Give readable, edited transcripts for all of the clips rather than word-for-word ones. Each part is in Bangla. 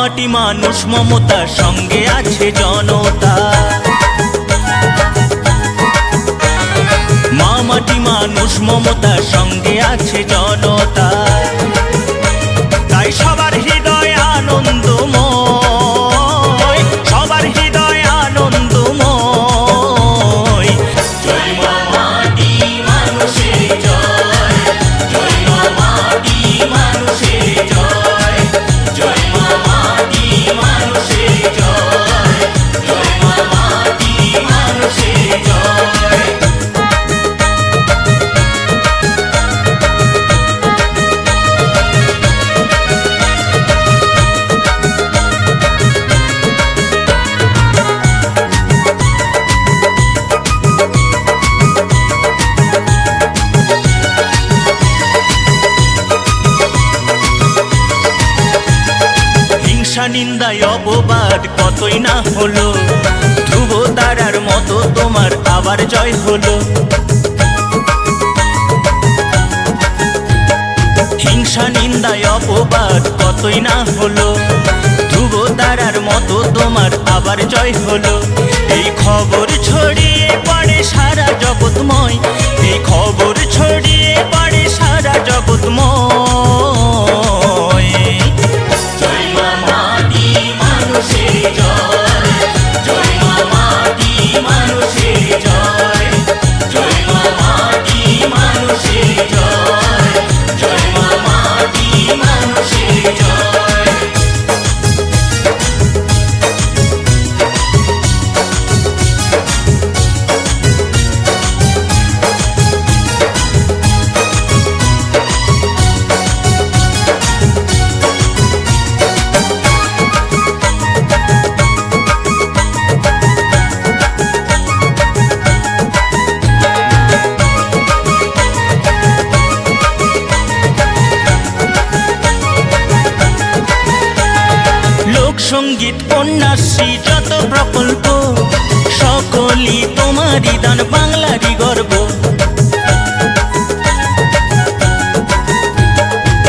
মাটি মানুষ মমতার সঙ্গে আছে জনতা। মা মাটি মানুষ মমতার সঙ্গে আছে জনতা। তাই সবার হৃদয় আনন্দময়, সবার হৃদয় আনন্দময়। জয় মা মাটি মানুষের জয়, জয় মা মাটি মানুষের জয়, জয় মা মাটি মানুষের জয়, জয় মা মাটি মানুষের জয়। নিন্দায় অপবাদ কতই না হলো, ধ্রুব তারার মতো তোমার আবার জয় হলো। হিংসা নিন্দায় অপবাদ কতই না হলো, ধ্রুব তারার মতো তোমার আবার জয় হলো। এই খবর ছড়িয়ে পড়ে সারা জগৎময়, এই খবর ছড়িয়ে পড়ে সারা জগৎময়। জয় মা মাটি মানুষের জয়, জয় মা মাটি মানুষের জয়, জয় মা মাটি মানুষের জয়, জয় মা মাটি মানুষের জয়। সঙ্গীত কন্যাশ্রী যত প্রকল্প সকলই তোমারই দান, বাংলারই গর্ব।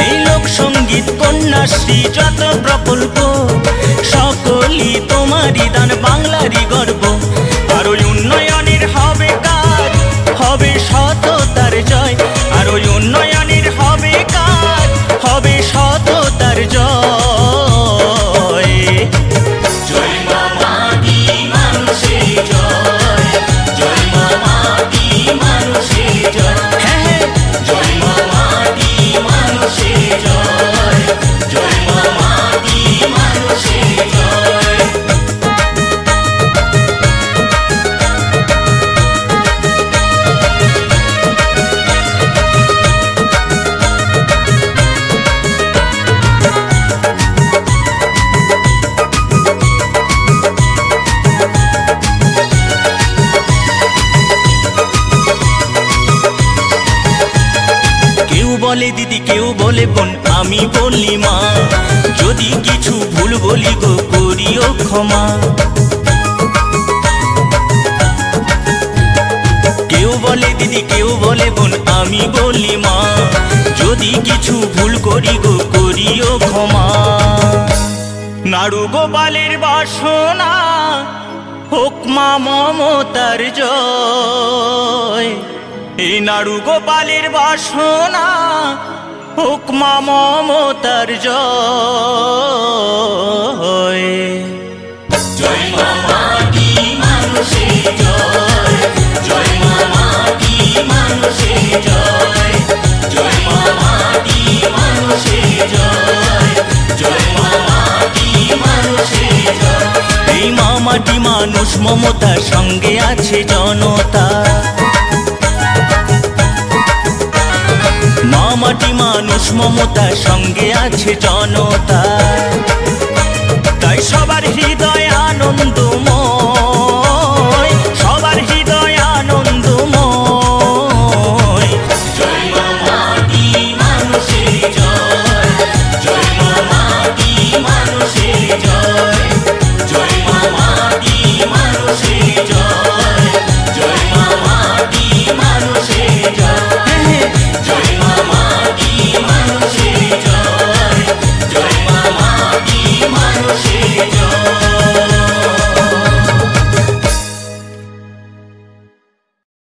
এই লোক সঙ্গীত কন্যাশ্রী যত প্রকল্প সকলই তোমারই দান, বাংলারই গর্ব। আর ওই উন্নয়নের হবে কাজ, হবে সততার জয়। আর ওই উন্নয়নের হবে কাজ, হবে সততার জয়। জয় মা মাটি মানুষের জয়, জয় মা মাটি মানুষের জয়। হ্যাঁ, জয় মা মাটি মানুষের জয়, জয় মা মাটি মানুষের জয়। বলে দিদি কেউ বলে বোন, আমি বলি মা, যদি কিছু ভুল বলি গো করিও ক্ষমা। কেউ বলে দিদি কেউ বলে বোন, আমি বলি মা, যদি কিছু ভুল করি গো করিও ক্ষমা। নাড়ু গোপালের বাসনা হোক মা মমতার জয়। এই নাড়ু গোপালের বাসনা হোক মা মমতার জয়। জয় মা মাটি মানুষের জয়, জয় মা মাটি মানুষের জয়, জয় মা মাটি মানুষের জয়, জয় মা মাটি মানুষের জয়। এই মা মাটি মানুষ মমতার সঙ্গে আছে জনতা। মা মাটি মানুষ মমতার সঙ্গে আছে জনতা।